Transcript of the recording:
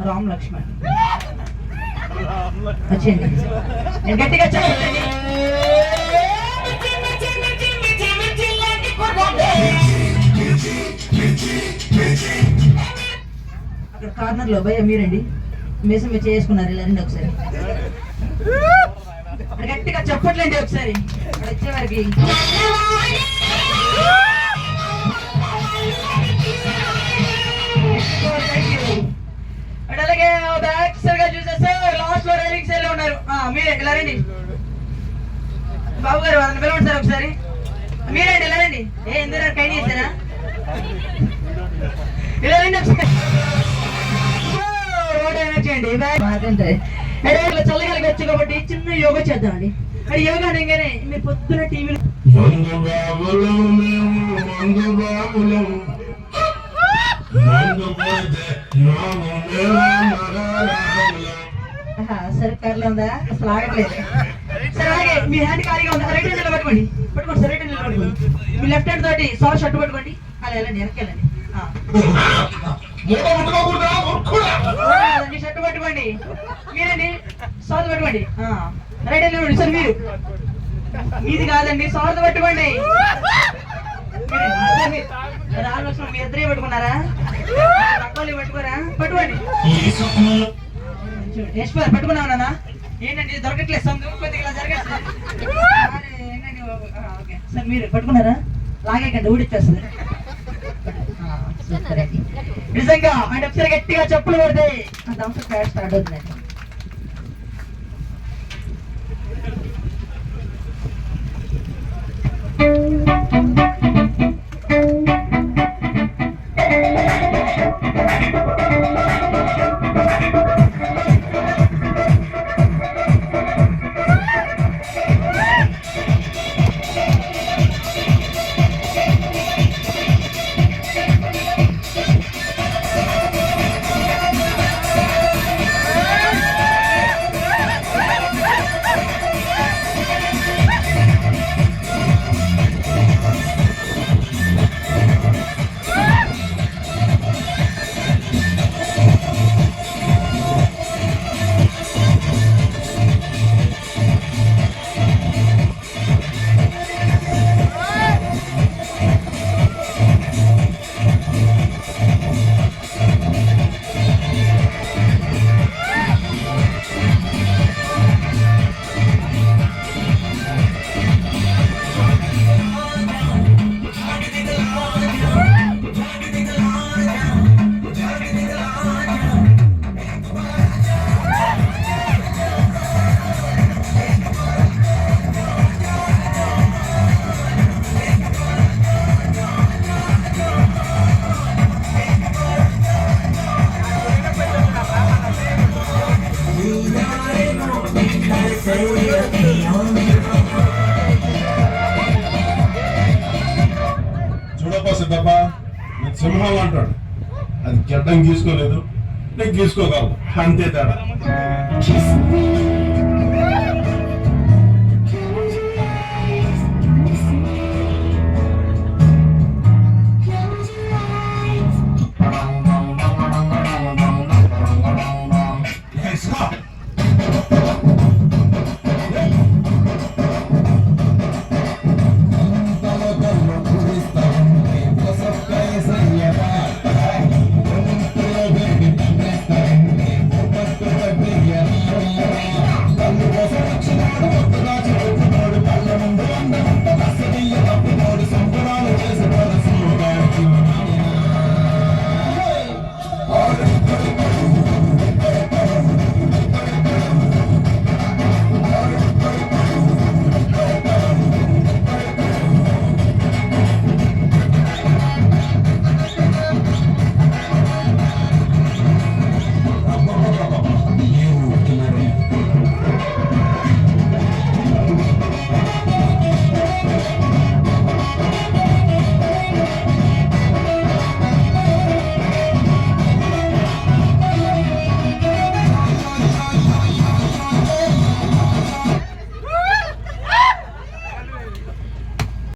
రామ్ లక్ష్మణ్ వచ్చింది. నేను గట్టిగా చెప్పండి. అక్కడ కార్నర్ లో భయ్య మీరండి, మీసం మీరు చేసుకున్నారు. ఇలా రండి ఒకసారి, గట్టిగా చెప్పట్లేండి ఒకసారి. అక్కడ వచ్చేవారికి అలాగే బ్యాక్ సైడ్ గా చూసేస్తే లాస్ట్ లో రైలింగ్ సైడ్ లో ఉన్నారు. మీరే ఇలా రండి బాబు గారు, వాళ్ళని పిలవండి సార్ ఒకసారి. మీరండి ఇలా రండి. ఎందుకు కైని చేశారా? ఇలా రండి ఒకసారి. చల్లగాలి వచ్చి కాబట్టి చిన్న యోగా చేద్దామండి. అది యోగా అనగానే మీరు పొద్దున టీవీలో సరే ఉందా? అసలు ఆగట్లేదు. సరే అలాగే మీ హ్యాండ్ ఖాళీగా ఉందా? రైట్ హ్యాండ్ పట్టుకోండి, పట్టుకోండి సార్. రైట్ హ్యాండ్ పట్టుకోండి. మీ లెఫ్ట్ హ్యాండ్ తోటి సార్ షర్ట్ పట్టుకోండి. అలా వెళ్ళండి, వెనక్కి వెళ్ళండి. మీ షర్ట్ పట్టుకోండి. మీరండి సార్ పట్టుకోండి. రైట్ హ్యాండ్ ఇవ్వండి సార్. మీరు ఇది కాదండి, సార్ పట్టుకోండి. రామలక్ష్మణ్ మీ ఇద్దరే పట్టుకున్నారా? పక్కలు పట్టుకోరా? పట్టుకోండి. యశ్వర్ పట్టుకున్నావు నాన్న. ఏంటండి దొరకట్లేదు సందు, కొద్దిగా ఇలా జరగట్లేదు. సార్ మీరు పట్టుకున్నారా? లాగేకండి, ఊడిచ్చేస్తుంది. నిజంగా అంటే ఒకసారి గట్టిగా చెప్పులు పడితే అంత అంశం స్టార్ట్ అవుతుందండి. చూడప్ప సిద్ధప్ప, నేను సింహం అంటాడు. అది గడ్డం గీసుకోలేదు, నేను గీసుకోగలను, అంతే తేడా.